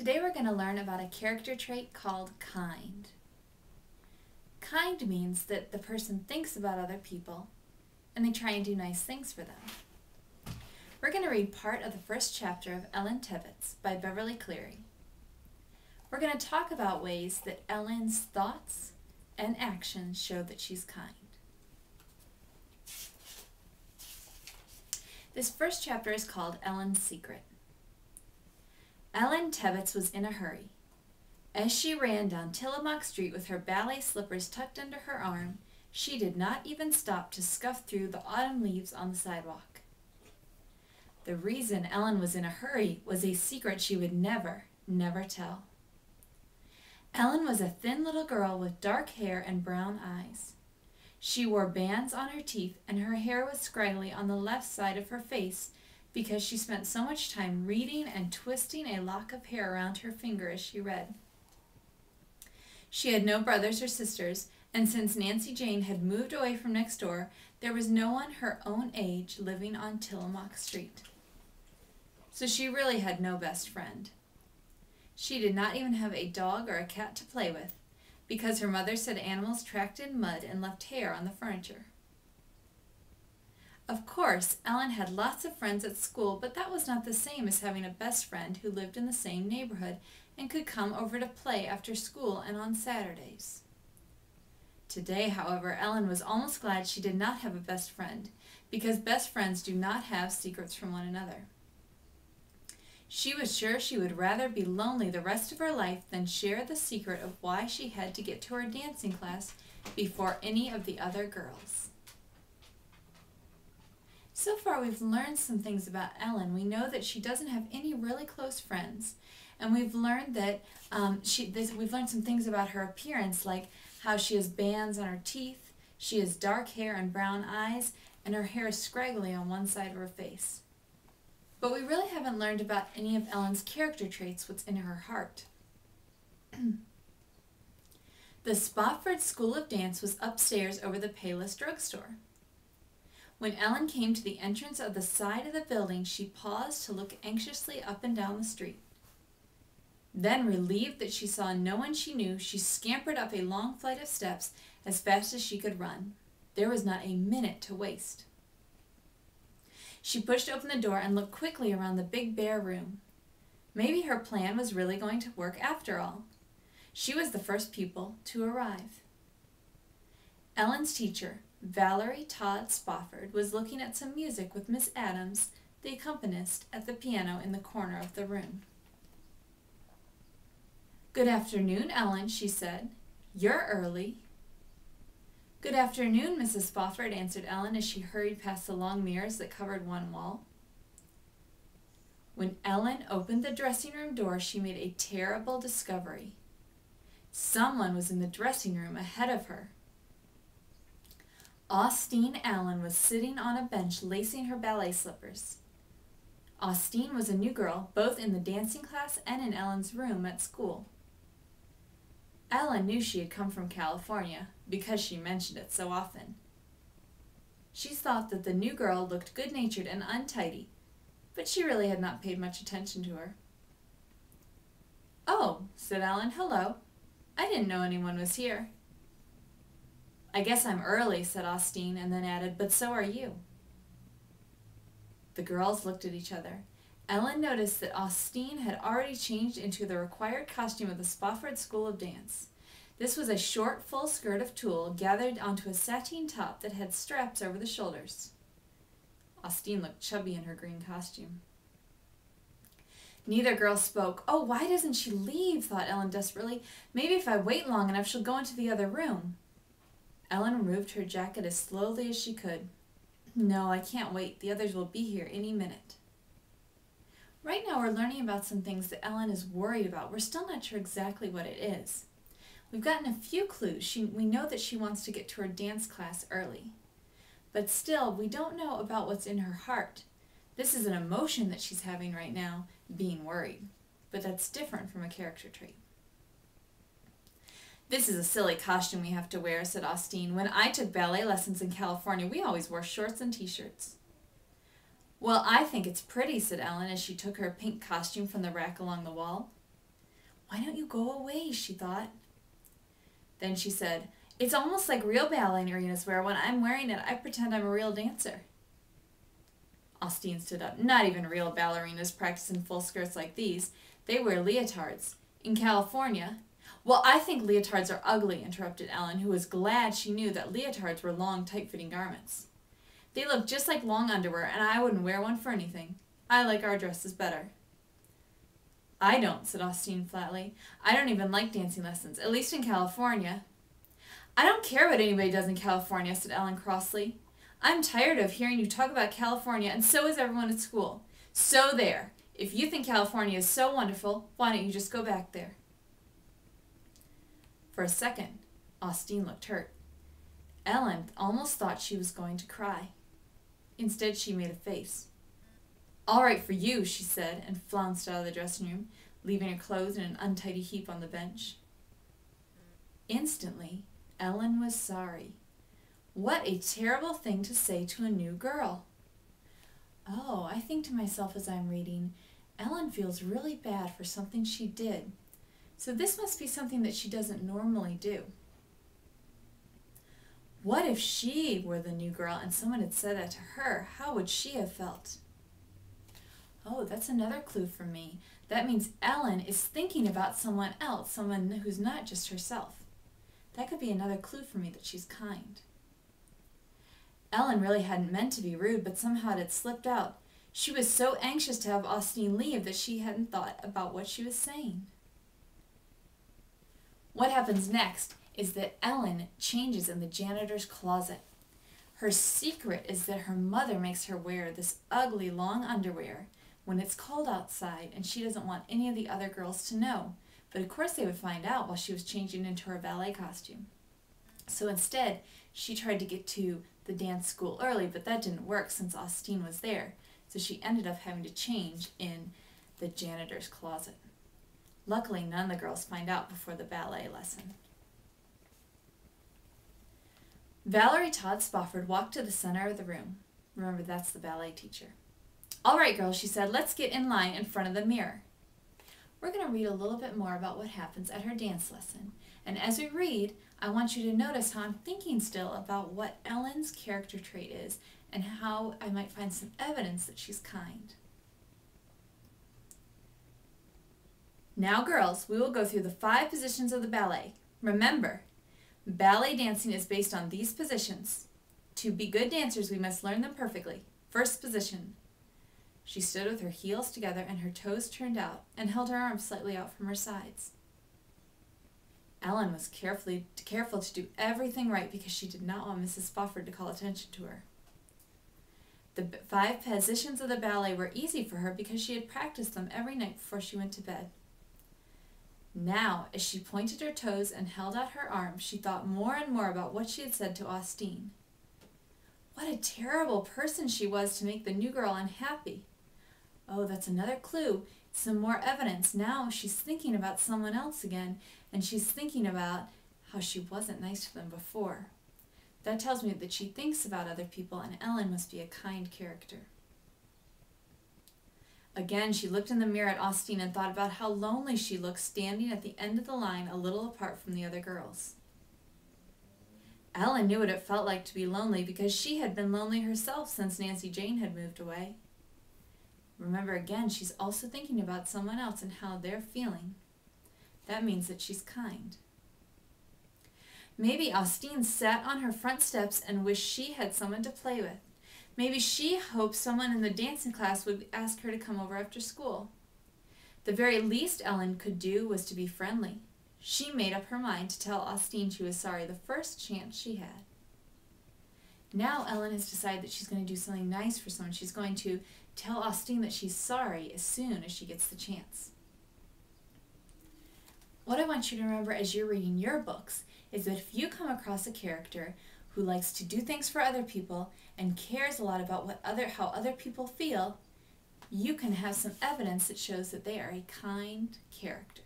Today we're going to learn about a character trait called kind. Kind means that the person thinks about other people and they try and do nice things for them. We're going to read part of the first chapter of Ellen Tebbitts by Beverly Cleary. We're going to talk about ways that Ellen's thoughts and actions show that she's kind. This first chapter is called Ellen's Secret. Ellen Tebbitts was in a hurry. As she ran down Tillamook Street with her ballet slippers tucked under her arm, she did not even stop to scuff through the autumn leaves on the sidewalk. The reason Ellen was in a hurry was a secret she would never tell. Ellen was a thin little girl with dark hair and brown eyes. She wore bands on her teeth and her hair was scraggly on the left side of her face because she spent so much time reading and twisting a lock of hair around her finger as she read. She had no brothers or sisters, and since Nancy Jane had moved away from next door, there was no one her own age living on Tillamook Street. So she really had no best friend. She did not even have a dog or a cat to play with, because her mother said animals tracked in mud and left hair on the furniture. Of course, Ellen had lots of friends at school, but that was not the same as having a best friend who lived in the same neighborhood and could come over to play after school and on Saturdays. Today, however, Ellen was almost glad she did not have a best friend, because best friends do not have secrets from one another. She was sure she would rather be lonely the rest of her life than share the secret of why she had to get to her dancing class before any of the other girls. So far we've learned some things about Ellen. We know that she doesn't have any really close friends. And we've learned that we've learned some things about her appearance, like how she has bands on her teeth, she has dark hair and brown eyes, and her hair is scraggly on one side of her face. But we really haven't learned about any of Ellen's character traits, what's in her heart. The Spofford School of Dance was upstairs over the Payless drugstore. When Ellen came to the entrance of the side of the building, she paused to look anxiously up and down the street. Then, relieved that she saw no one she knew, she scampered up a long flight of steps as fast as she could run. There was not a minute to waste. She pushed open the door and looked quickly around the big bare room. Maybe her plan was really going to work after all. She was the first pupil to arrive. Ellen's teacher, Valerie Todd Spofford, was looking at some music with Miss Adams, the accompanist, at the piano in the corner of the room. "Good afternoon, Ellen," she said. "You're early." "Good afternoon, Mrs. Spofford," answered Ellen as she hurried past the long mirrors that covered one wall. When Ellen opened the dressing room door, she made a terrible discovery. Someone was in the dressing room ahead of her. Austine Allen was sitting on a bench lacing her ballet slippers. Austine was a new girl, both in the dancing class and in Ellen's room at school. Ellen knew she had come from California, because she mentioned it so often. She thought that the new girl looked good-natured and untidy, but she really had not paid much attention to her. "Oh," said Ellen, "hello. I didn't know anyone was here." "I guess I'm early," said Austine, and then added, "but so are you." The girls looked at each other. Ellen noticed that Austine had already changed into the required costume of the Spofford School of Dance. This was a short, full skirt of tulle gathered onto a sateen top that had straps over the shoulders. Austine looked chubby in her green costume. Neither girl spoke. "Oh, why doesn't she leave?" thought Ellen desperately. "Maybe if I wait long enough she'll go into the other room." Ellen removed her jacket as slowly as she could. "No, I can't wait. The others will be here any minute." Right now we're learning about some things that Ellen is worried about. We're still not sure exactly what it is. We've gotten a few clues. We know that she wants to get to her dance class early. But still, we don't know about what's in her heart. This is an emotion that she's having right now, being worried. But that's different from a character trait. "This is a silly costume we have to wear," said Austine. "When I took ballet lessons in California, we always wore shorts and t-shirts." "Well, I think it's pretty," said Ellen as she took her pink costume from the rack along the wall. Why don't you go away, she thought. Then she said, it's almost like real ballerinas wear. When I'm wearing it, I pretend I'm a real dancer. Austin stood up. Not even real ballerinas practice in full skirts like these. They wear leotards. In California... Well, I think leotards are ugly, interrupted Ellen, who was glad she knew that leotards were long, tight-fitting garments. They look just like long underwear, and I wouldn't wear one for anything. I like our dresses better. I don't, said Austin flatly. I don't even like dancing lessons, at least in California. I don't care what anybody does in California, said Ellen crossly. I'm tired of hearing you talk about California, and so is everyone at school. So there. If you think California is so wonderful, why don't you just go back there? For a second, Austin looked hurt. Ellen almost thought she was going to cry. Instead, she made a face. All right for you, she said, and flounced out of the dressing room, leaving her clothes in an untidy heap on the bench. Instantly, Ellen was sorry. What a terrible thing to say to a new girl. Oh, I think to myself as I'm reading, Ellen feels really bad for something she did. So this must be something that she doesn't normally do. What if she were the new girl and someone had said that to her? How would she have felt? Oh, that's another clue for me. That means Ellen is thinking about someone else, someone who's not just herself. That could be another clue for me that she's kind. Ellen really hadn't meant to be rude, but somehow it had slipped out. She was so anxious to have Austin leave that she hadn't thought about what she was saying. What happens next is that Ellen changes in the janitor's closet. Her secret is that her mother makes her wear this ugly long underwear when it's cold outside, and she doesn't want any of the other girls to know. But of course they would find out while she was changing into her ballet costume. So instead, she tried to get to the dance school early, but that didn't work since Austin was there. So she ended up having to change in the janitor's closet. Luckily, none of the girls find out before the ballet lesson. Valerie Todd Spofford walked to the center of the room. Remember, that's the ballet teacher. All right, girls, she said, let's get in line in front of the mirror. We're going to read a little bit more about what happens at her dance lesson. And as we read, I want you to notice how I'm thinking still about what Ellen's character trait is and how I might find some evidence that she's kind. Now, girls, we will go through the 5 positions of the ballet. Remember, ballet dancing is based on these positions. To be good dancers, we must learn them perfectly. First position. She stood with her heels together and her toes turned out and held her arms slightly out from her sides. Ellen was careful to do everything right because she did not want Mrs. Spofford to call attention to her. The 5 positions of the ballet were easy for her because she had practiced them every night before she went to bed. Now, as she pointed her toes and held out her arms, she thought more and more about what she had said to Austin. What a terrible person she was to make the new girl unhappy. Oh, that's another clue. Some more evidence. Now she's thinking about someone else again, and she's thinking about how she wasn't nice to them before. That tells me that she thinks about other people, and Ellen must be a kind character. Again, she looked in the mirror at Austin and thought about how lonely she looked standing at the end of the line a little apart from the other girls. Ellen knew what it felt like to be lonely because she had been lonely herself since Nancy Jane had moved away. Remember, again, she's also thinking about someone else and how they're feeling. That means that she's kind. Maybe Austin sat on her front steps and wished she had someone to play with. Maybe she hoped someone in the dancing class would ask her to come over after school. The very least Ellen could do was to be friendly. She made up her mind to tell Austin she was sorry the first chance she had. Now Ellen has decided that she's going to do something nice for someone. She's going to tell Austin that she's sorry as soon as she gets the chance. What I want you to remember as you're reading your books is that if you come across a character who likes to do things for other people and cares a lot about how other people feel, you can have some evidence that shows that they are a kind character.